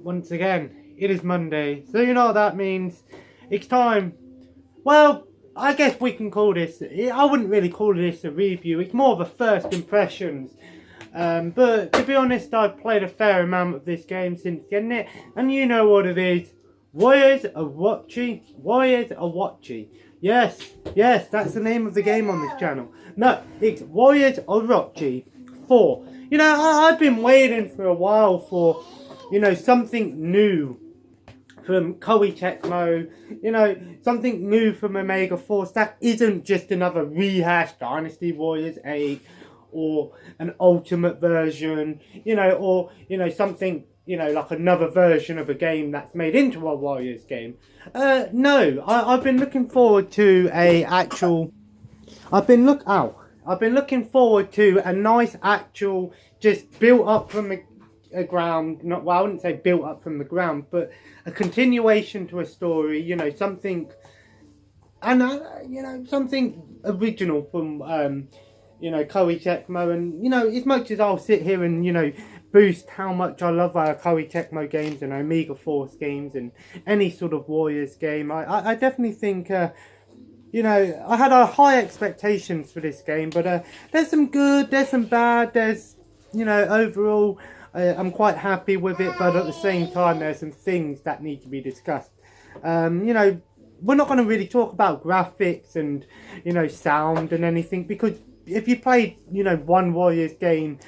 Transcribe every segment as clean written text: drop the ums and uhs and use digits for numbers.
once again, it is Monday, so you know what that means. It's time. Well, I guess we can call this, I wouldn't really call this a review, it's more of a first impressions. But to be honest, I've played a fair amount of this game since getting it, and you know what it is. Warriors Orochi. Warriors Orochi. Yes, that's the name of the game on this channel. No, it's Warriors Orochi 4. You know, I've been waiting for a while for, you know, something new from Koei Tecmo, you know, something new from Omega Force that isn't just another rehashed Dynasty Warriors 8 or an ultimate version, you know, or, you know, something, you know, like another version of a game that's made into a Warriors game. No, I've been looking forward to I've been looking forward to a nice actual, just built up from the ground, well, I wouldn't say built up from the ground, but a continuation to a story, you know, something, and, you know, something original from, you know, Koei Tecmo. And, you know, as much as I'll sit here and, you know, boost how much I love Koei Tecmo games and Omega Force games and any sort of Warriors game, I definitely think, you know, I had high expectations for this game, but there's some good, there's some bad, there's, you know, overall, I'm quite happy with it, but at the same time, there's some things that need to be discussed. You know, we're not going to really talk about graphics and, you know, sound and anything, because if you played, you know, one Warriors game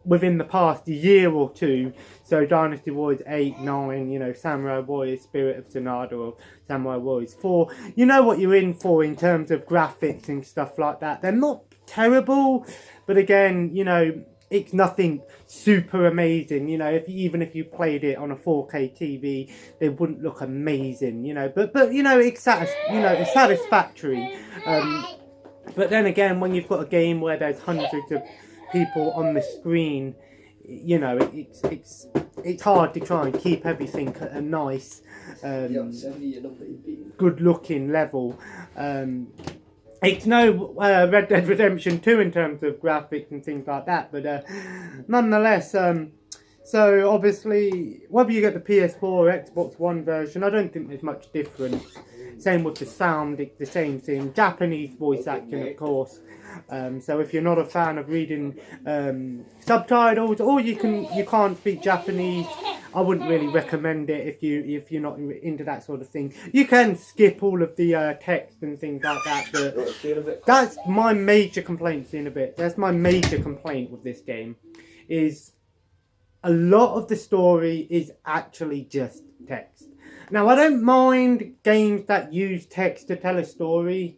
within the past year or two, so Dynasty Warriors 8, 9, you know, Samurai Warriors Spirit of Tornado or Samurai Warriors 4, you know what you're in for in terms of graphics and stuff like that. They're not terrible, but again, you know, it's nothing super amazing, you know, even if you played it on a 4K TV, they wouldn't look amazing, you know, but you know, it's satisfactory. But then again, when you've got a game where there's hundreds of people on the screen, you know, it's hard to try and keep everything at a nice, good looking level. It's no Red Dead Redemption 2 in terms of graphics and things like that, but nonetheless, so obviously, whether you get the PS4 or Xbox One version, I don't think there's much difference. Same with the sound, it's the same thing. Japanese voice acting, of course. So if you're not a fan of reading subtitles, or you can't speak Japanese, I wouldn't really recommend it if you're not into that sort of thing. You can skip all of the text and things like that, but that's my major complaint. That's my major complaint with this game, is a lot of the story is actually just text. Now, I don't mind games that use text to tell a story,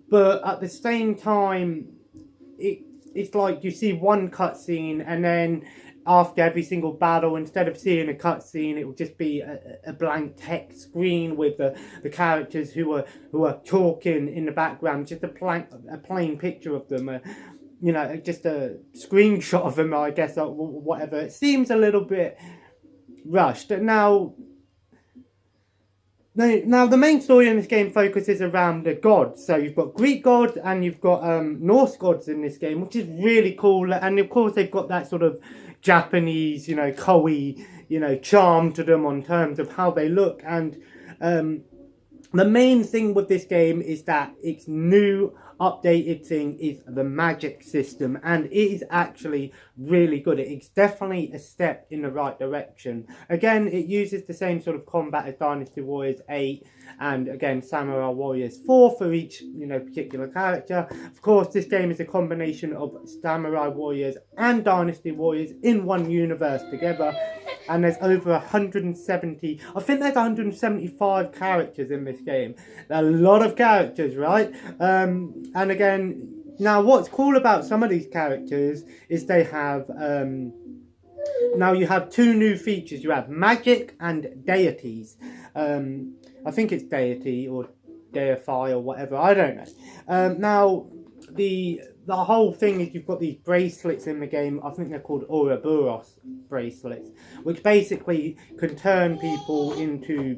but at the same time, it's like you see one cutscene, and then after every single battle, instead of seeing a cutscene, it will just be a blank text screen with the characters who are talking in the background, just a plain picture of them, you know, just a screenshot of them, I guess, or whatever. It seems a little bit rushed. Now, the main story in this game focuses around the gods. So you've got Greek gods and you've got Norse gods in this game, which is really cool. And of course they've got that sort of Japanese, you know, Koei, you know, charm to them on terms of how they look. And the main thing with this game is that its new updated thing is the magic system, and it is actually really good. It's definitely a step in the right direction. Again, it uses the same sort of combat as Dynasty Warriors 8 and again Samurai Warriors 4 for each, you know, particular character. Of course, this game is a combination of Samurai Warriors and Dynasty Warriors in one universe together, and there's over 170, I think there's 175 characters in this game. A lot of characters, right? And again, now what's cool about some of these characters is they have, now you have two new features. You have magic and deities. I think it's deity or deify or whatever, I don't know. Now, the whole thing is you've got these bracelets in the game. I think they're called Ouroboros bracelets, which basically can turn people into,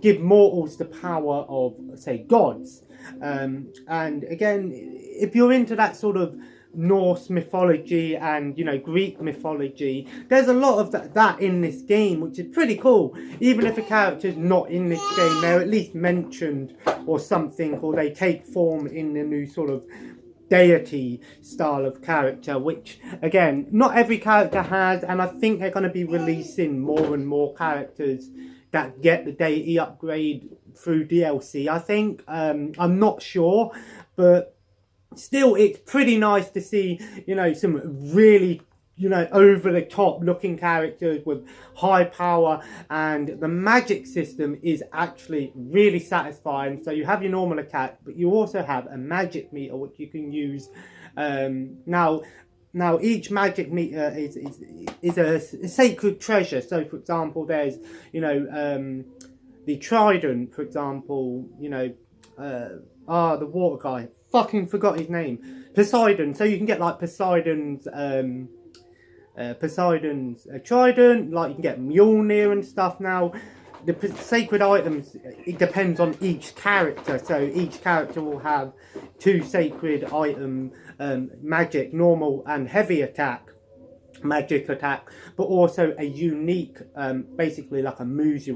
give mortals the power of, say, gods. And again, if you're into that sort of Norse mythology and, you know, Greek mythology. There's a lot of that in this game, which is pretty cool. Even if a character's not in this game, they're at least mentioned or something, or they take form in the new sort of deity style of character, which again, not every character has, and I think they're going to be releasing more and more characters that get the deity upgrade through DLC, I think. I'm not sure, but still, it's pretty nice to see, you know, some really, you know, over the top looking characters with high power, and the magic system is actually really satisfying. So you have your normal attack, but you also have a magic meter which you can use. Now each magic meter is a sacred treasure. So for example, there's, you know, the trident, for example, you know, the water guy, fucking forgot his name, Poseidon. So you can get like Poseidon's trident, like you can get Mjolnir and stuff. Now the sacred items, it depends on each character, so each character will have 2 sacred item, magic, normal and heavy attack, magic attack, but also a unique, basically like a Muzu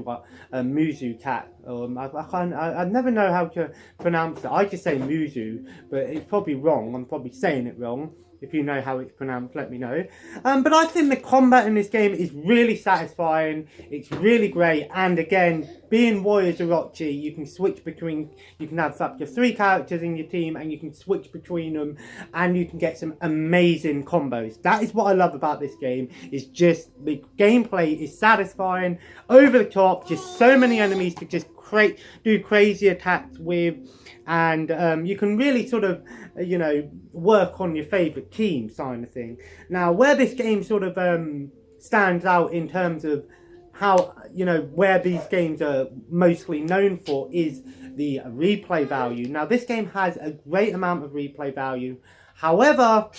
attack. I never know how to pronounce it. I just say Muzu, but it's probably wrong. I'm probably saying it wrong. If you know how it's pronounced, let me know. But I think the combat in this game is really satisfying. It's really great. And again, being Warriors Orochi, you can switch between, you can have up to 3 characters in your team and you can switch between them and you can get some amazing combos. That is what I love about this game, is just the gameplay is satisfying, over the top, just so many enemies to just do crazy attacks with, and you can really sort of, you know, work on your favourite team kind of thing. Now, where this game sort of stands out in terms of how, you know, where these games are mostly known for is the replay value. Now, this game has a great amount of replay value. However,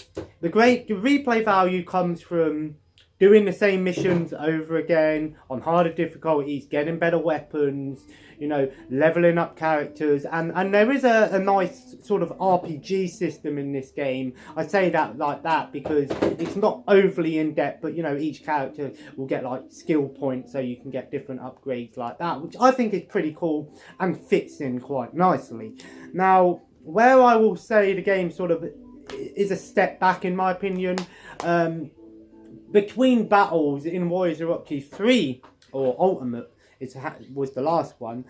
the replay value comes from doing the same missions over again on harder difficulties, getting better weapons, you know, leveling up characters, and there is a nice sort of RPG system in this game. I say that like that because it's not overly in-depth, but, you know, each character will get like skill points, so you can get different upgrades like that, which I think is pretty cool and fits in quite nicely. Now, where I will say the game sort of is a step back, in my opinion, between battles in Warriors Orochi 3, or Ultimate, was the last one,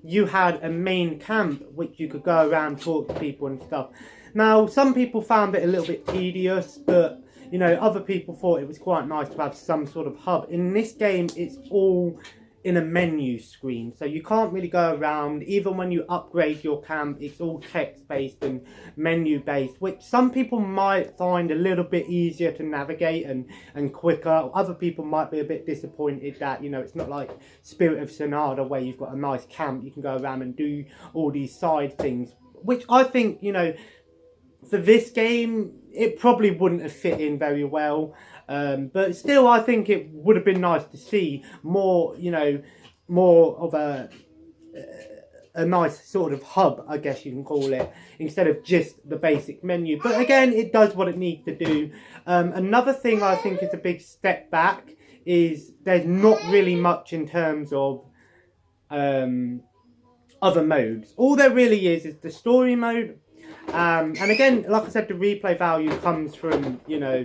you had a main camp which you could go around, talk to people and stuff. Now, some people found it a little bit tedious, but, you know, other people thought it was quite nice to have some sort of hub. In this game, it's all in a menu screen, so you can't really go around. Even when you upgrade your camp, it's all text based and menu based, which some people might find a little bit easier to navigate and quicker. Other people might be a bit disappointed that, you know, it's not like Spirit of Sonata where you've got a nice camp, you can go around and do all these side things, which I think, you know, for this game it probably wouldn't have fit in very well. But still, I think it would have been nice to see more, you know, more of a nice sort of hub, I guess you can call it, instead of just the basic menu. But again, it does what it needs to do. Another thing I think is a big step back is there's not really much in terms of other modes. All there really is the story mode. And again, like I said, the replay value comes from, you know,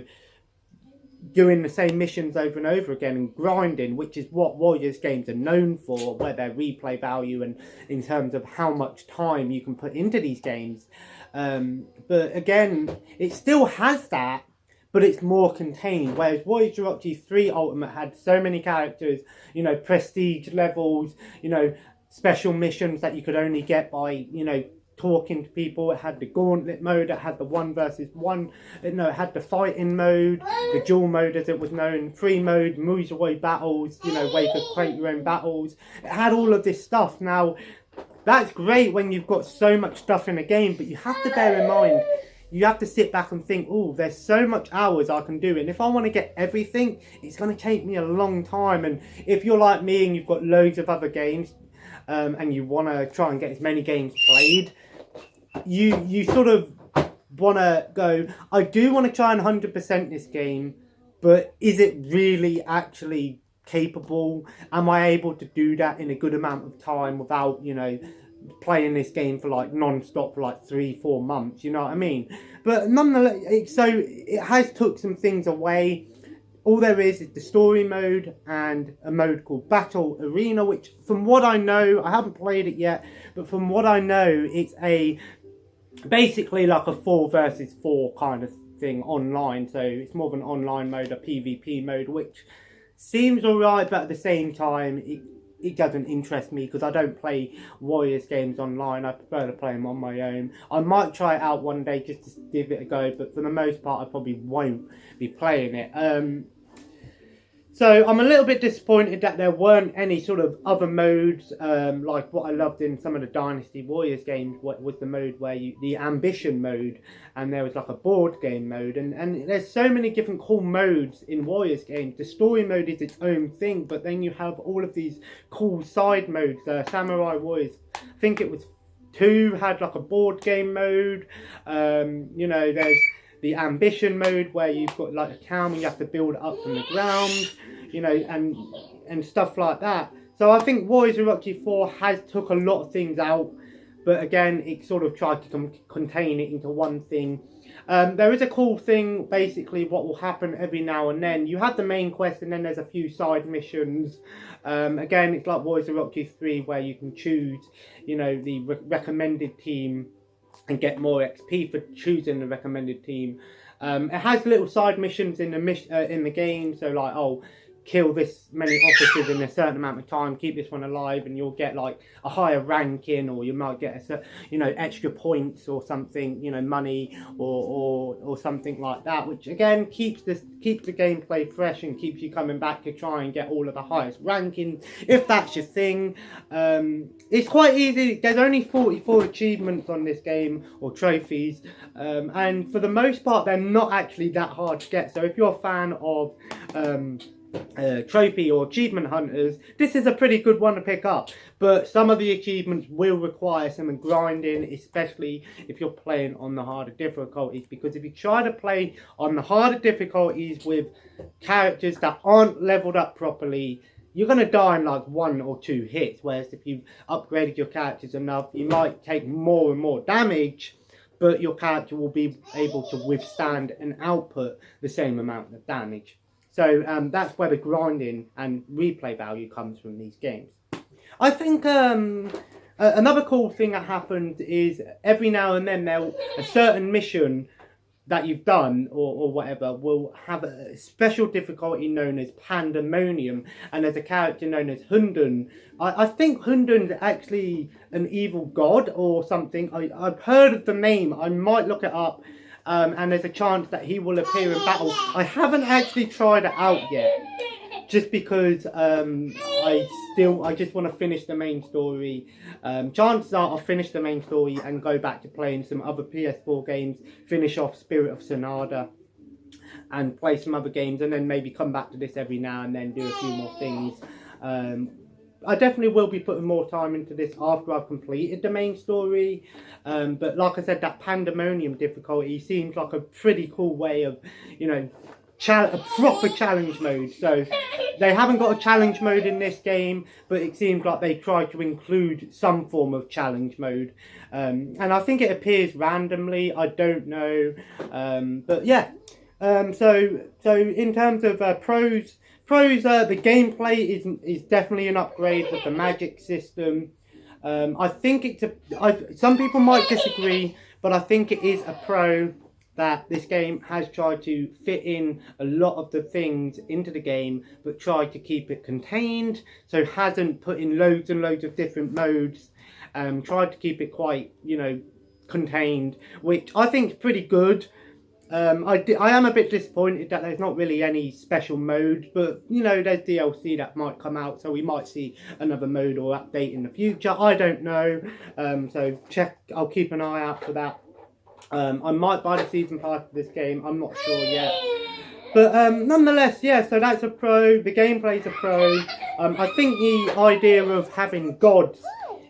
doing the same missions over and over again and grinding, which is what Warriors games are known for, where their replay value and in terms of how much time you can put into these games. But again, it still has that, but it's more contained, whereas Warriors Orochi 3 Ultimate had so many characters, you know, prestige levels, you know, special missions that you could only get by, you know, talking to people. It had the gauntlet mode, it had the 1 versus 1, it had the fighting mode, the duel mode as it was known, free mode, Muzuway battles, you know, where you could create your own battles. It had all of this stuff. Now, that's great when you've got so much stuff in a game, but you have to bear in mind, you have to sit back and think, oh, there's so much hours I can do, and if I want to get everything, it's going to take me a long time. And if you're like me and you've got loads of other games, and you want to try and get as many games played, you sort of want to go, I do want to try and 100% this game, but is it really actually capable? Am I able to do that in a good amount of time without, you know, playing this game for like non-stop for like 3-4 months, you know what I mean? But nonetheless, so it has took some things away. All there is the story mode and a mode called Battle Arena, which from what I know, I haven't played it yet, but from what I know, it's basically like a 4 versus 4 kind of thing online. So it's more of an online mode, a PvP mode, which seems alright, but at the same time, it doesn't interest me because I don't play Warriors games online. I prefer to play them on my own. I might try it out one day just to give it a go, but for the most part, I probably won't be playing it. So I'm a little bit disappointed that there weren't any sort of other modes, like what I loved in some of the Dynasty Warriors games was the mode where the ambition mode, and there was like a board game mode, and there's so many different cool modes in Warriors games. The story mode is its own thing, but then you have all of these cool side modes. Samurai Warriors, I think it was 2, had like a board game mode. You know, there's the ambition mode where you've got like a town and you have to build it up from the ground, you know, and stuff like that. So I think Warriors Orochi 4 has took a lot of things out, but again, it sort of tried to contain it into one thing. There is a cool thing, basically, what will happen every now and then. You have the main quest and then there's a few side missions. Again, it's like Warriors Orochi 3 where you can choose, you know, the recommended team and get more XP for choosing the recommended team. It has little side missions in the game, so like, oh, kill this many officers in a certain amount of time, keep this one alive, and you'll get like a higher ranking, or you might get you know, extra points or something, you know, money or something like that, which again keeps the gameplay fresh and keeps you coming back to try and get all of the highest rankings if that's your thing. It's quite easy. There's only 44 achievements on this game, or trophies, and for the most part they're not actually that hard to get. So if you're a fan of trophy or achievement hunters, this is a pretty good one to pick up, but some of the achievements will require some grinding, especially if you're playing on the harder difficulties, because if you try to play on the harder difficulties with characters that aren't leveled up properly, you're going to die in like 1 or 2 hits, whereas if you've upgraded your characters enough, you might take more and more damage, but your character will be able to withstand and output the same amount of damage. So that's where the grinding and replay value comes from these games. I think another cool thing that happened is every now and then a certain mission that you've done or whatever will have a special difficulty known as Pandemonium, and there's a character known as Hundun. I think Hundun's actually an evil god or something. I've heard of the name. I might look it up. And there's a chance that he will appear in battle. I haven't actually tried it out yet, just because I just want to finish the main story. Chances are I'll finish the main story and go back to playing some other PS4 games, finish off Spirit of Sonata, and play some other games, and then maybe come back to this every now and then, do a few more things. I definitely will be putting more time into this after I've completed the main story. But like I said, that Pandemonium difficulty seems like a pretty cool way of, you know, a proper challenge mode. So they haven't got a challenge mode in this game, but it seems like they tried to include some form of challenge mode. And I think it appears randomly. I don't know. But yeah. So in terms of pros, the gameplay is definitely an upgrade with the magic system. I think some people might disagree, but I think it is a pro that this game has tried to fit in a lot of the things into the game, but tried to keep it contained, so hasn't put in loads and loads of different modes, tried to keep it quite, you know, contained, which I think is pretty good. I am a bit disappointed that there's not really any special modes, but you know, there's DLC that might come out, so we might see another mode or update in the future. I don't know, so I'll keep an eye out for that. I might buy the season pass for this game, I'm not sure yet. But nonetheless, yeah, so that's a pro. The gameplay's a pro. I think the idea of having gods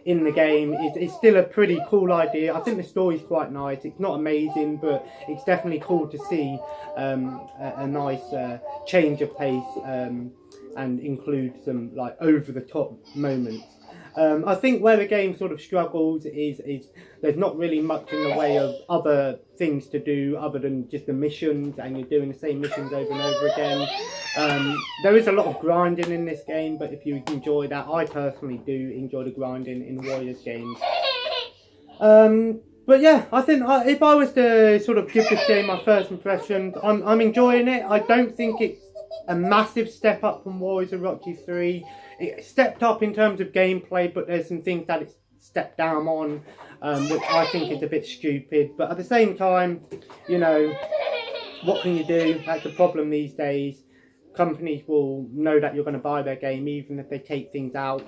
in the game. It's still a pretty cool idea. I think the story's quite nice. It's not amazing, but it's definitely cool to see a nice change of pace and include some like over the top moments. I think where the game sort of struggles is there's not really much in the way of other things to do other than just the missions, and you're doing the same missions over and over again. There is a lot of grinding in this game, but if you enjoy that, I personally do enjoy the grinding in Warriors games. But yeah, I think if I was to sort of give this game my first impressions, I'm enjoying it. I don't think it's a massive step up from Warriors Orochi 3. It stepped up in terms of gameplay, but there's some things that it's stepped down on, which I think is a bit stupid. But at the same time, you know, what can you do? That's the problem these days. Companies will know that you're going to buy their game even if they take things out.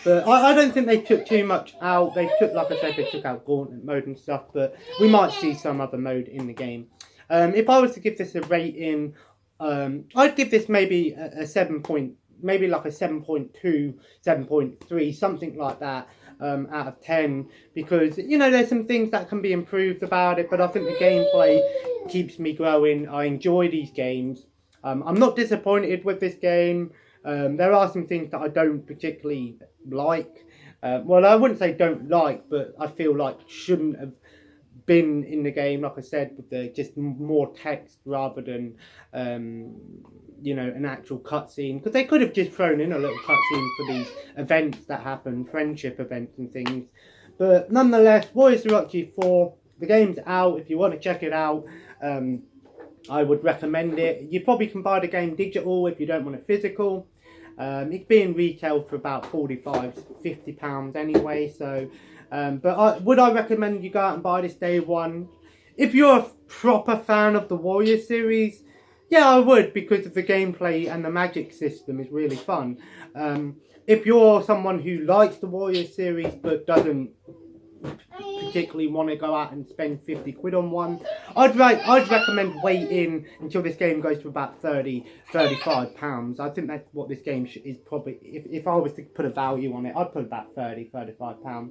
But I don't think they took too much out. They took, like I said, they took out Gauntlet mode and stuff, but we might see some other mode in the game. If I was to give this a rating, I'd give this maybe a 7 point, maybe like a 7.2, 7.3, something like that, out of 10, because, you know, there's some things that can be improved about it, but I think the gameplay keeps me growing. I enjoy these games. I'm not disappointed with this game. There are some things that I don't particularly like. Well, I wouldn't say don't like, but I feel like shouldn't have been in the game, like I said, with the just more text rather than you know, an actual cutscene, because they could have just thrown in a little cutscene for these events that happen, friendship events and things. But nonetheless, Warriors Orochi 4, the game's out. If you want to check it out, I would recommend it. You probably can buy the game digital if you don't want it physical. It's being retailed for about £45–50 anyway, so but would I recommend you go out and buy this day one? If you're a proper fan of the Warrior series, yeah, I would, because of the gameplay and the magic system is really fun. If you're someone who likes the Warrior series but doesn't particularly want to go out and spend 50 quid on one, I'd recommend waiting until this game goes to about £30–35. I think that's what this game is probably, if I was to put a value on it, I'd put about £30–35.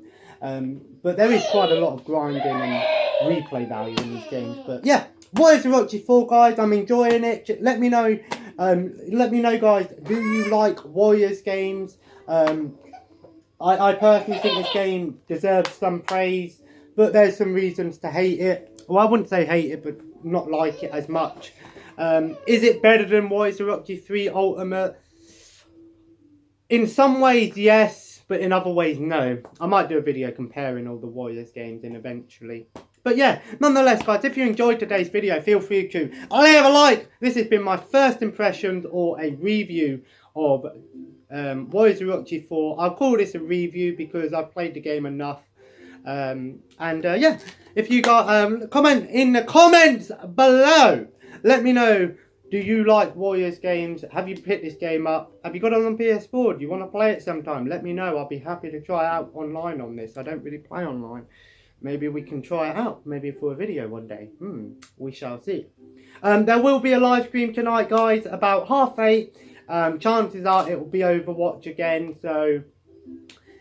But there is quite a lot of grinding and replay value in these games. But yeah, Warriors Orochi 4, guys, I'm enjoying it. Let me know guys, do you like Warriors games? I personally think this game deserves some praise, but there's some reasons to hate it. Well, I wouldn't say hate it, but not like it as much. Is it better than Warriors Orochi 3 Ultimate? In some ways, yes, but in other ways, no. I might do a video comparing all the Warriors games in eventually. But yeah, nonetheless, guys, if you enjoyed today's video, feel free to leave a like. This has been my first impressions or a review of Warriors Orochi 4. I'll call this a review because I've played the game enough. Yeah, if you got comment in the comments below, let me know, do you like Warriors games? Have you picked this game up? Have you got it on PS4? Do you want to play it sometime? Let me know. I'll be happy to try out online on this. I don't really play online. Maybe we can try it out, maybe for a video one day. We shall see. There will be a live stream tonight, guys, about 8:30. Chances are it will be Overwatch again, so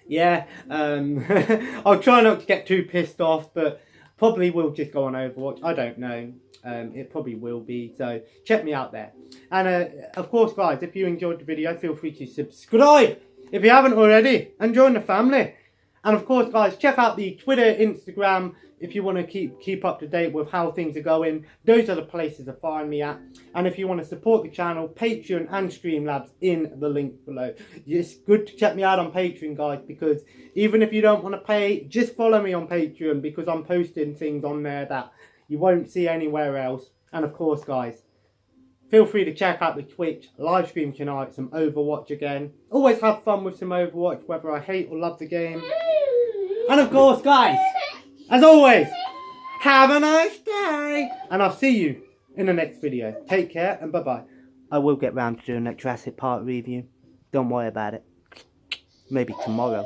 yeah. I'll try not to get too pissed off, but probably will just go on Overwatch. I don't know. It probably will be, so check me out there. And of course, guys, if you enjoyed the video, feel free to subscribe if you haven't already, and join the family. And of course, guys, check out the Twitter, Instagram, if you want to keep up to date with how things are going. Those are the places to find me at. And if you want to support the channel, Patreon and Streamlabs in the link below. It's good to check me out on Patreon, guys, because even if you don't want to pay, just follow me on Patreon, because I'm posting things on there that you won't see anywhere else. And of course, guys, feel free to check out the Twitch live stream tonight, some Overwatch again. Always have fun with some Overwatch, whether I hate or love the game. And of course, guys, as always, have a nice day. And I'll see you in the next video. Take care and bye-bye. I will get round to doing that Jurassic Park review. Don't worry about it. Maybe tomorrow.